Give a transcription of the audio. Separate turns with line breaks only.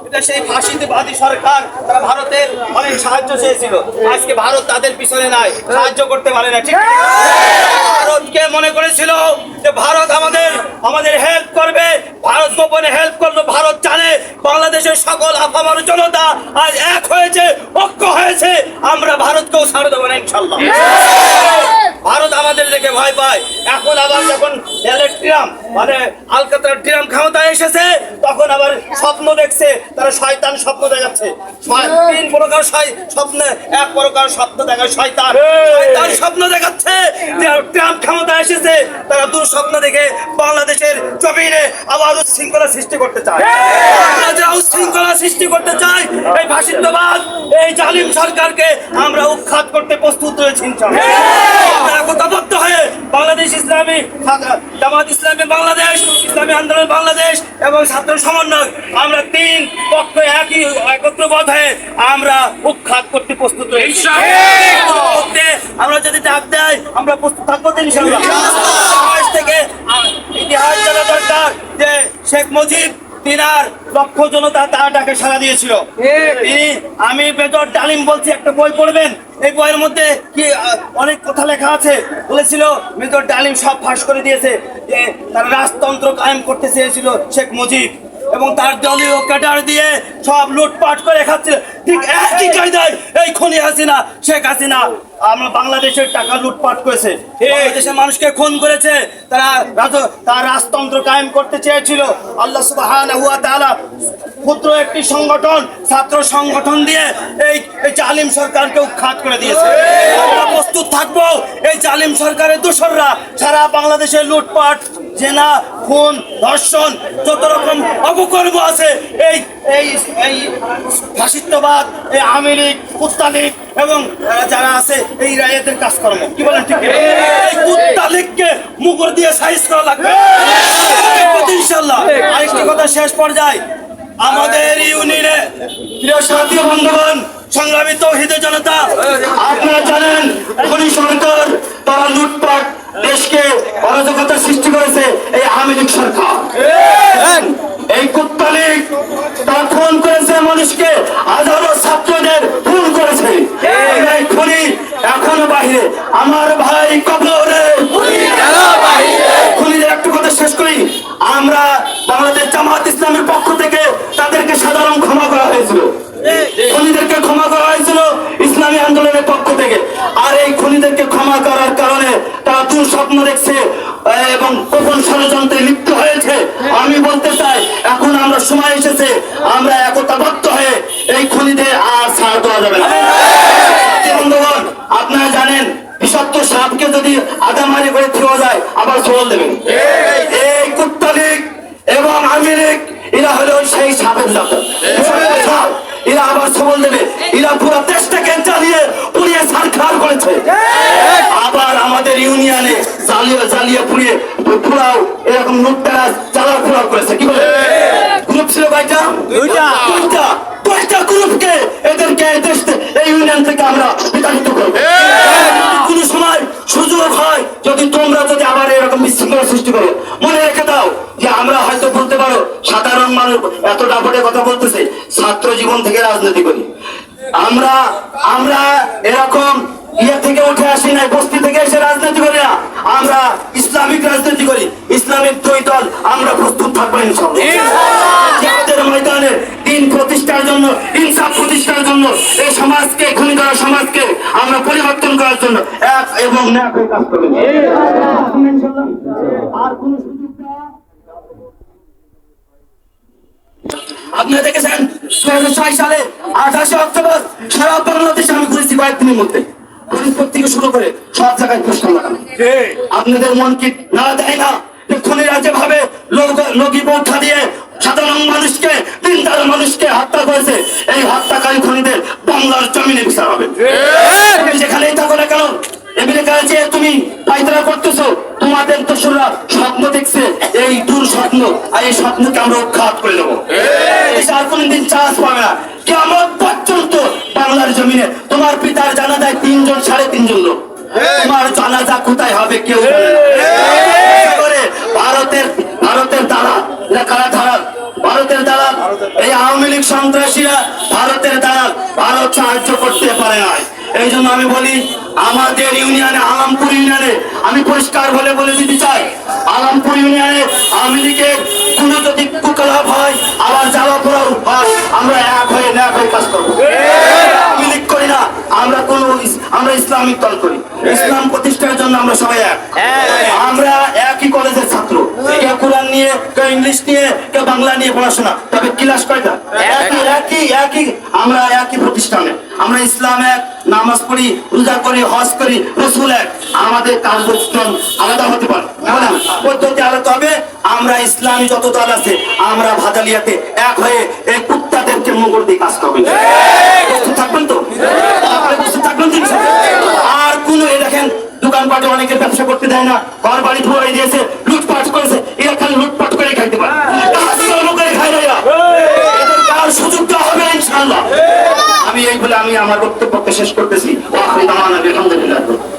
এটা সেই ফাঁসিবাদী সরকার, তারা ভারতের অনেক সাহায্য চেয়েছিল। আজকে ভারত তাদের পিছনে নাই, সাহায্য করতে পারে না। ঠিক ভারতকে মনে করেছিল যে ভারত আমাদের হেল্প করবে, ভারত গোপনে হেল্প করলো। ভারত জানে বাংলাদেশের সকল আপামর জনতা আজ এক হয়েছে, ঐক্য হয়েছে। আমরা ভারতকেও ছাড় দেবো না ইনশাল্লাহ। ভারত আমাদের দেখে ভয় পায়। এখন আবার যখন ট্রাম্প মানে আলকাতরা ট্রাম্প ক্ষমতায় এসেছে, তখন আবার স্বপ্ন দেখছে, তারা শয়তান স্বপ্ন দেখাচ্ছে। তিন প্রকার স্বপ্নে এক প্রকার স্বপ্ন দেখায় শয়তান স্বপ্ন দেখাচ্ছে যে ট্রাম্প ক্ষমতায় এসেছে, তারা দুঃস্বপ্ন দেখে বাংলাদেশের জমিনে আবার উচ্ছৃঙ্খলা সৃষ্টি করতে চায়। উচ্ছৃঙ্খলা সৃষ্টি করতে চায় এই ফাসিস্টবাদ, এই জালিম সরকারকে আমরা উৎখাত করতে প্রস্তুত রয়েছি একতাবদ্ধ হয়ে। বাংলাদেশ ইসলামী জামাত ইসলামী বাংলাদেশ, ইসলামী আন্দোলন বাংলাদেশ এবং ছাত্র সমন্বয়, আমরা তিন পক্ষ একই একত্রবদ্ধ হয়ে আমরা উৎখাত করতে প্রস্তুত রয়েছি। আমরা যদি ডাক দেয় আমরা প্রস্তুত থাকবো ইনশাআল্লাহ। সমাজ থেকে ইতিহাস জানা দরকার যে শেখ মুজিব তিনার লক্ষ জনতা তার ডাকে সাড়া দিয়েছিল। আমি মেজর ডালিম বলছি, একটা বই পড়বেন, এই বইয়ের মধ্যে কি অনেক কথা লেখা আছে। বলেছিল মেজর ডালিম সব ফাঁস করে দিয়েছে যে তারা রাজতন্ত্র কায়েম করতে চেয়েছিল শেখ মুজিব, এবং তার দলীয় ক্যাডার দিয়ে সব লুটপাট করে খাচ্ছিল। ঠিক একই কায়দায় এই খুনি হাসিনা, শেখ হাসিনা আমরা বাংলাদেশের টাকা লুটপাট করেছে, দেশের মানুষকে খুন করেছে। তার রাজতন্ত্র কায়েম করতে চেয়েছিল। আল্লাহ সুবহানাহু ওয়া তাআলা ক্ষুদ্র একটি সংগঠন, ছাত্র সংগঠন দিয়ে এই জালিম সরকারকে উৎখাত করে দিয়েছে। আমরা প্রস্তুত থাকবো এই জালিম সরকারের দোসররা সারা বাংলাদেশের লুটপাট, জেনা, খুন, ধর্ষণ, যত রকম অপকর্ম আছে, এই ফাসিস্টবাদ, এই আওয়ামী লীগ, কুত্তা লীগ এবং যারা আছে এই রায়েদের কাজকর্ম, কি বলেন ঠিক? এই কুত্তা লীগকে মুগুর দিয়ে সাইজ করা লাগবে ইনশাআল্লাহ। আরেকটি কথা শেষ পর্যায়ে, আমাদের ইউনিয়নে প্রিয় সাথী বন্ধুগণ, সংগ্রামী তৌহিদে জনতা, আপনারা জানেন খনি সরকার তারা লুটপাট দেশকে অরাজকতা সৃষ্টি করেছে। এই আওয়ামী লীগ সরকার, এই কুত্তা লীগ তারা খুন করেছে মানুষকে, হাজারো ছাত্রদের খুন করেছে। এই খুনি এখনো বাহিরে। আমার ভাই কবরে খুনিদের একটু কথা শেষ করি। আমরা বাংলাদেশ জামাত ইসলামের পক্ষ থেকে তাদেরকে সাধারণ ক্ষমা করা হয়েছিল, খুনিদেরকে ক্ষমা করা হয়েছিল ইসলামী আন্দোলনের পক্ষ থেকে। আর এই খুনিদেরকে ক্ষমা করার কারণে তারা দুঃস্বপ্ন দেখছে এবং গোপন ষড়যন্ত্রে লিপ্ত হয়েছে। আমি বলতে চাই এখন আমরা সময় এসেছে, আমরা একতাবদ্ধ হয়ে এই খুনিদের আর ছাড় দেওয়া যাবে না। বন্ধুগণ, আপনারা জানেন বিষাক্ত সাপকে যদি আদামারি করে থিও যায় আবার সরল দেবেন। এই কুত্তা লীগ এবং আওয়ামী লীগ এরা হলো সেই সাপের জাত, এরা আবার সবল দেবে। এরা পুরো দেশটাকে জ্বালিয়ে পুড়িয়ে ছারখার করেছে। আবার আমাদের ইউনিয়নে জ্বালিয়ে পুড়িয়ে পুরাও এরকম লুটতারা জ্বালা পুরাও করেছে। কি বলে গ্রুপ ছিল কয়টা? দুইটা গ্রুপকে এদেরকে এই ইউনিয়ন থেকে আমরা বিতাড়িত করব। কোন সময় সুযোগ হয় যদি তোমরা আবার এরকম বিশৃঙ্খলা সৃষ্টি করো, মনে রেখে দাও যে আমরা হয়তো বলতে পারো সাধারণ মানুষ এত দাপটে কথা বলতেছে, ছাত্র জীবন থেকে রাজনীতি করি আমরা এরকম থেকে উঠে আসি নাই, বস্তি থেকে এসে রাজনীতি করি না, আমরা ইসলামিক রাজনীতি করি। ইসলামিক দুই দল আমরা প্রস্তুত থাকবো ইনশাআল্লাহ ময়দানে দিন প্রতিষ্ঠার জন্য, ইনসাফ প্রতিষ্ঠার জন্য, এই সমাজকে খুনি করা সমাজকে আমরা পরিবর্তন করার জন্য এক এবং ন্যাক হয়ে কাজ করবেন। আর কোন সুযোগ আপনারা দেখেছেন 2006 সালে 28 অক্টোবর সারা বাংলাদেশে আমি ঘুরেছি কয়েকদিনের মধ্যে, থেকে শুরু করে সব জায়গায় পোস্টার লাগানো। আপনাদের মন কি না দেয় না খুনিরা যেভাবে লগি পৌঁছা দিয়ে সাধারণ মানুষকে, দিনদার মানুষকে হত্যা করেছে? এই হত্যাকারী খুনিদের বাংলার জমিনে বিচার হবে। যেখানেই থাকো না কেন, আমেরিকায় যে তুমি পায়তারা করতেছো, তোমাদের দোসররা স্বপ্ন দেখছে এই দূর স্বপ্ন, আর এই স্বপ্নকে আমরা উৎখাত করে দেবো। আর কোনদিন চাষ পাবে না কিয়ামত পর্যন্ত বাংলার জমিনে। তোমার পিতার জানাজায় 3 জন 3.5 জন লোক, তোমার জানাজা কোথায় হবে কেউ ভারতের দালাল, ভারতের দালাল এই আওয়ামী লীগ সন্ত্রাসীরা ভারতের দালাল, ভারত সাহায্য করতে পারে না। এই জন্য আমি বলি আমাদের ইউনিয়নে, আলমপুর ইউনিয়নে আমি পরিষ্কার বলে দিতে চাই, আলমপুর ইউনিয়নে আওয়ামী লীগের কোন যদি কুকলাভ হয়, আবার জ্বালাপোড়া হয়, আমরা এক হয়ে কাজ করবো। আওয়ামী লীগ করি না আমরা, আমরা ইসলামিক দল করি, ইসলাম প্রতিষ্ঠার জন্য আমরা সবাই এক। আমরা একই কলেজের ছাত্র, কেউ কোরআন নিয়ে, কেউ ইংলিশ নিয়ে, কেউ বাংলা নিয়ে পড়াশোনা, তবে ক্লাস কয়টা? একই। আমরা একই প্রতিষ্ঠানে, আমরা ইসলাম এক, নামাজ পড়ি, রোজা করি, হজ করি, রসুল এক। আমাদের কার্যক্রম আলাদা হতে পারে, পদ্ধতি আলাদা হবে। আমরা ইসলামী যত দল আছে আমরা ভাদালিয়াতে এক হয়ে এই কুত্তাদেরকে মোগর দিয়ে কাজ করবেন। থাকবেন তো? থাকবেন তো? আর কোন দেখেন দোকানপাটে অনেকে ব্যবসা করতে দেয় না, ঘর বাড়ি ধরে দিয়েছে, লুটপাট করেছে, এরা খালি লুটপাট করে খাইতে পারে, খাই না, এদের কার সুযোগ দেওয়া হবে ইনশাআল্লাহ। আমি এই বলে আমি আমার বক্তব্যকে শেষ করতেছি। আলহামদুলিল্লাহ।